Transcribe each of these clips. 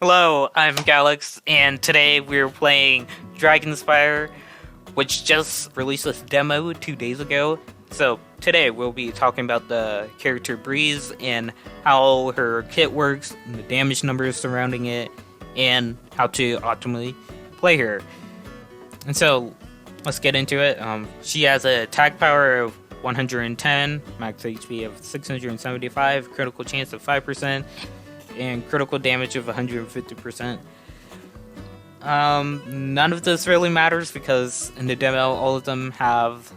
Hello, I'm Galax, and today we're playing Dragonspire, which just released this demo 2 days ago. So today we'll be talking about the character Breeze and how her kit works, and the damage numbers surrounding it, and how to optimally play her. And so let's get into it. She has an attack power of 110, max HP of 675, critical chance of 5%, and critical damage of 150%. None of this really matters because in the demo all of them have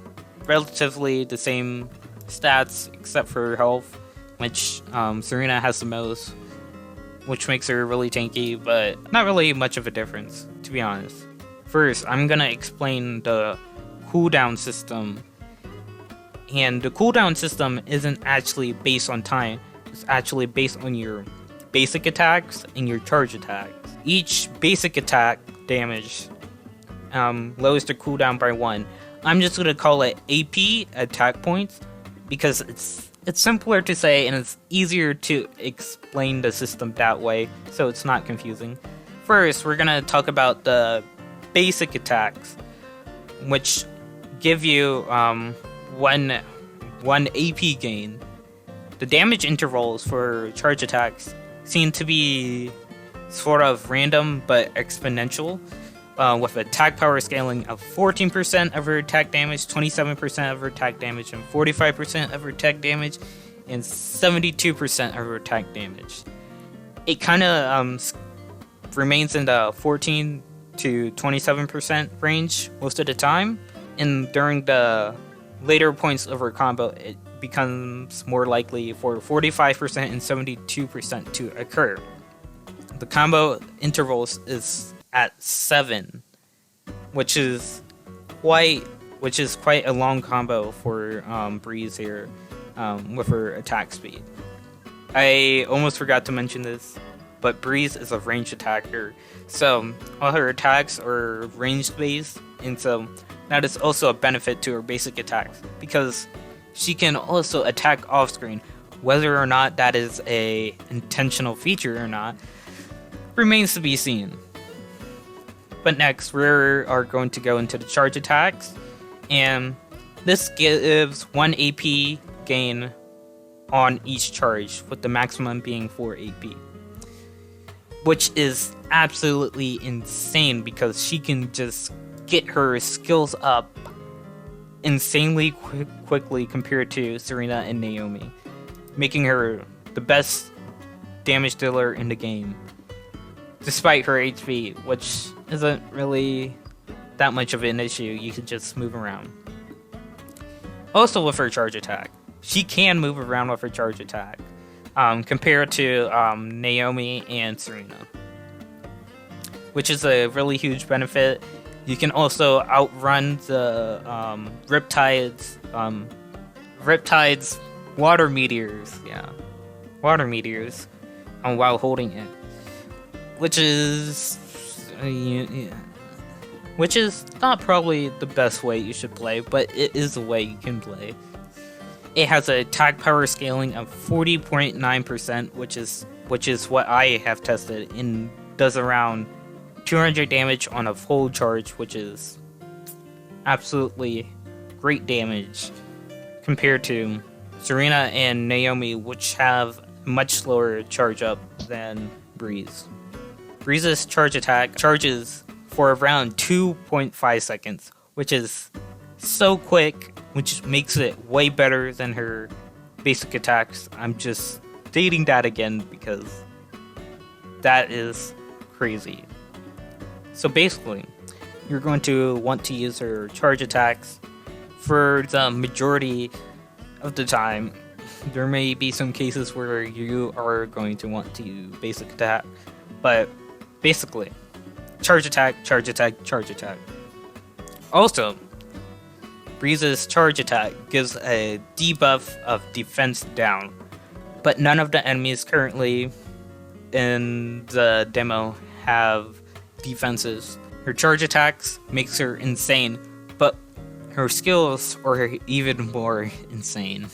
relatively the same stats except for health, which Serena has the most, which makes her really tanky, but not really much of a difference, to be honest. First, I'm gonna explain the cooldown system. And the cooldown system isn't actually based on time, it's actually based on your basic attacks and your charge attacks. Each basic attack damage lowers the cooldown by 1. I'm just gonna call it AP, attack points, because it's simpler to say and it's easier to explain the system that way, so it's not confusing. First, we're gonna talk about the basic attacks, which give you one AP gain. The damage intervals for charge attacks seem to be sort of random but exponential, with attack power scaling of 14% of her attack damage, 27% of her attack damage, and 45% of her attack damage, and 72% of her attack damage. It kind of remains in the 14 to 27% range most of the time, and during the later points of her combo, it becomes more likely for 45% and 72% to occur. The combo intervals is at 7, which is quite a long combo for Breeze here, with her attack speed. I almost forgot to mention this, but Breeze is a ranged attacker, so all her attacks are ranged based, and so that is also a benefit to her basic attacks, because she can also attack off screen. Whether or not that is a intentional feature or not remains to be seen. But next, we are going to go into the charge attacks, and this gives 1 AP gain on each charge, with the maximum being 4 AP. Which is absolutely insane because she can just get her skills up insanely quickly compared to Serena and Naomi, making her the best damage dealer in the game, despite her HP, which isn't really that much of an issue. You can just move around. Also with her charge attack, she can move around with her charge attack, compared to Naomi and Serena, which is a really huge benefit. You can also outrun the Riptide's water meteors, while holding it, which is not probably the best way you should play, but it is a way you can play. It has an attack power scaling of 40.9%, which is what I have tested, and does around 200 damage on a full charge, which is absolutely great damage compared to Serena and Naomi, which have much slower charge up than Breeze. Breeze's charge attack charges for around 2.5 seconds, which is so quick, which makes it way better than her basic attacks. I'm just stating that again because that is crazy. So basically, you're going to want to use her charge attacks for the majority of the time. There may be some cases where you are going to want to use basic attack, but basically, charge attack, charge attack, charge attack. Also, Breeze's charge attack gives a debuff of defense down, but none of the enemies currently in the demo have defenses. Her charge attacks makes her insane, but her skills are even more insane.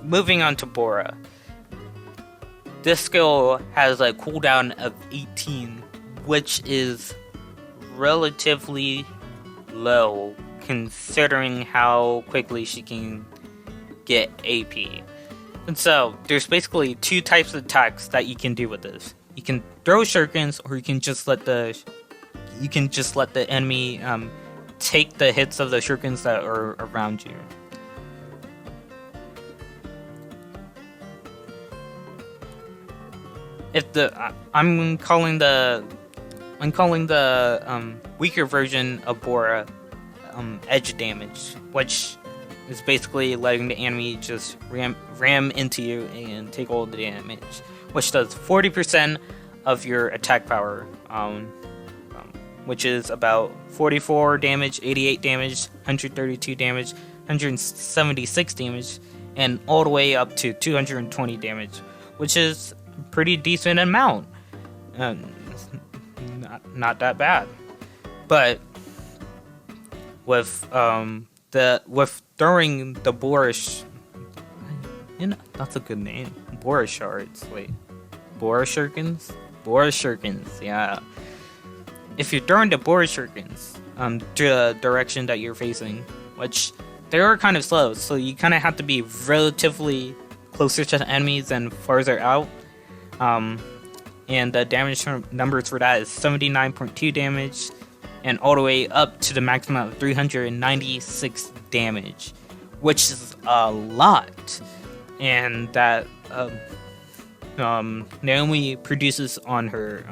Moving on to Bora. this skill has a cooldown of 18, which is relatively low considering how quickly she can get AP. And so there's basically two types of attacks that you can do with this. You can throw shurikens, or you can just let the enemy take the hits of the shurikens that are around you. If the I'm calling the weaker version of Bora edge damage, which is basically letting the enemy just ram into you and take all the damage, which does 40% of your attack power, which is about 44 damage, 88 damage, 132 damage, 176 damage, and all the way up to 220 damage, which is a pretty decent amount. Not that bad, but with throwing the Boris, that's a good name. Boris shards. Wait, Boris shurikens. Boris shurikens. Yeah. If you're throwing the Boris shurikens to the direction that you're facing, which they are kind of slow, so you kind of have to be relatively closer to the enemies and farther out. And the damage numbers for that is 79.2 damage, and all the way up to the maximum of 396 damage, which is a lot. And that Naomi produces on her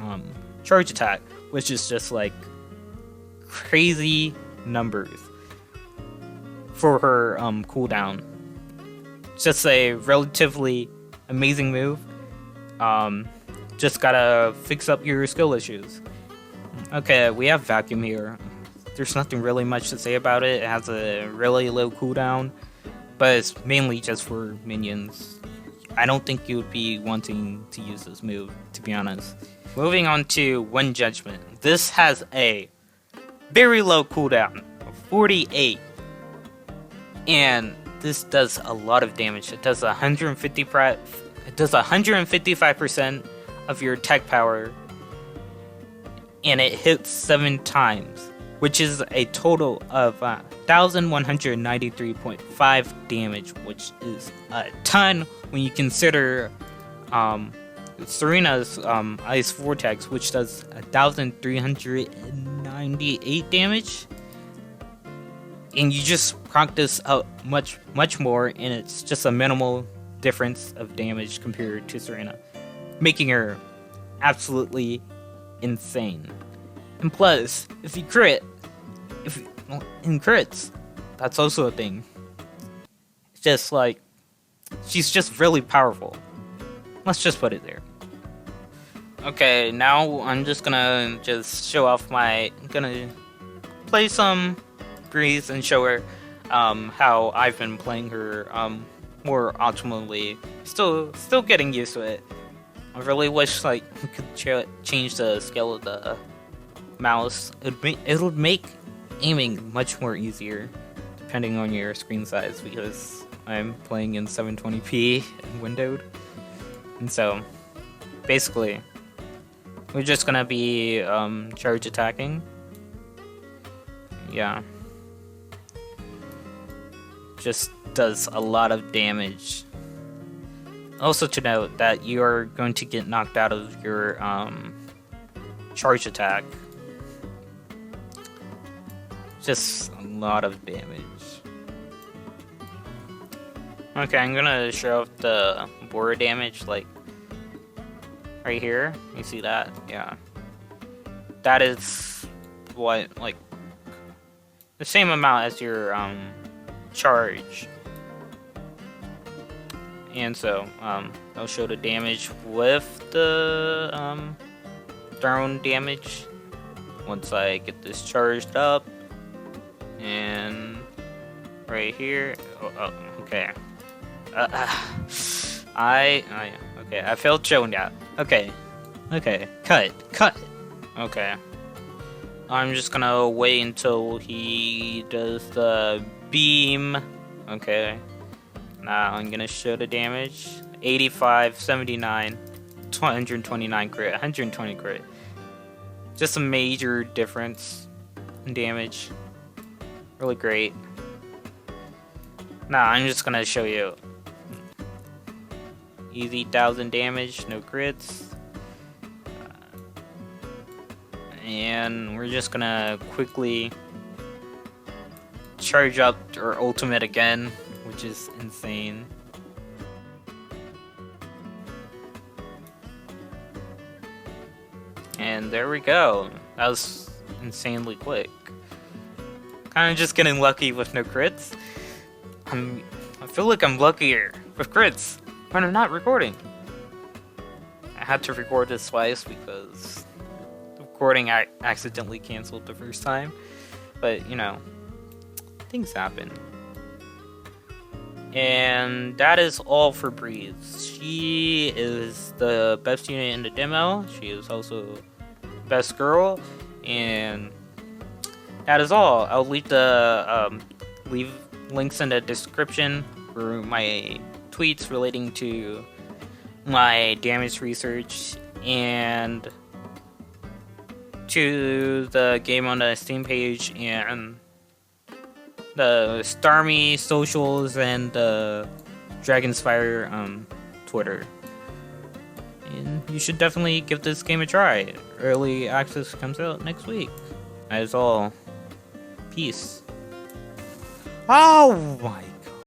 charge attack, which is just like crazy numbers for her cooldown. Just a relatively amazing move. Just gotta fix up your skill issues. Okay, we have Vacuum here. There's nothing really much to say about it. It has a really low cooldown, but it's mainly just for minions. I don't think you would be wanting to use this move, to be honest. Moving on to Wind Judgment. This has a very low cooldown of 48, and this does a lot of damage. It does 155% of your attack power, and it hits 7 times, which is a total of 1,193.5 damage, which is a ton when you consider Serena's Ice Vortex, which does 1,398 damage. And you just crank this out much more, and it's just a minimal difference of damage compared to Serena, making her absolutely insane. And plus, if you crit, in crits, that's also a thing. It's just like, she's just really powerful. Let's just put it there. Okay, now I'm just gonna show off gonna play some Breeze and show her how I've been playing her more optimally. Still getting used to it. I really wish we could change the scale of the mouse. It would make aiming much more easier depending on your screen size, because I'm playing in 720p and windowed. And so basically we're just gonna be charge attacking. Yeah. Just does a lot of damage. Also to note that you are going to get knocked out of your charge attack. Just a lot of damage. Okay, I'm gonna show off the Bora damage, like right here. You see that? Yeah. That is what, like, the same amount as your charge. And so I'll show the damage with the thrown damage once I get this charged up. And right here, okay. I failed showing that. Okay, cut. Okay, I'm just gonna wait until he does the beam. Okay, now I'm gonna show the damage. 85, 79, 229 crit, 120 crit. Just a major difference in damage. Really great. Nah, I'm just gonna show you. Easy 1000 damage, no crits. And we're just gonna quickly charge up our ultimate again, which is insane. And there we go. That was insanely quick. Kinda just getting lucky with no crits. I feel like I'm luckier with crits when I'm not recording. I had to record this twice because the recording I accidentally canceled the first time. But, you know, things happen. And that is all for Breeze. She is the best unit in the demo. She is also best girl. And that is all. I'll leave the leave links in the description for my tweets relating to my damage research and to the game on the Steam page and the Starmie socials and the Dragonspire Twitter. And you should definitely give this game a try. Early access comes out next week. That is all. Peace. Oh my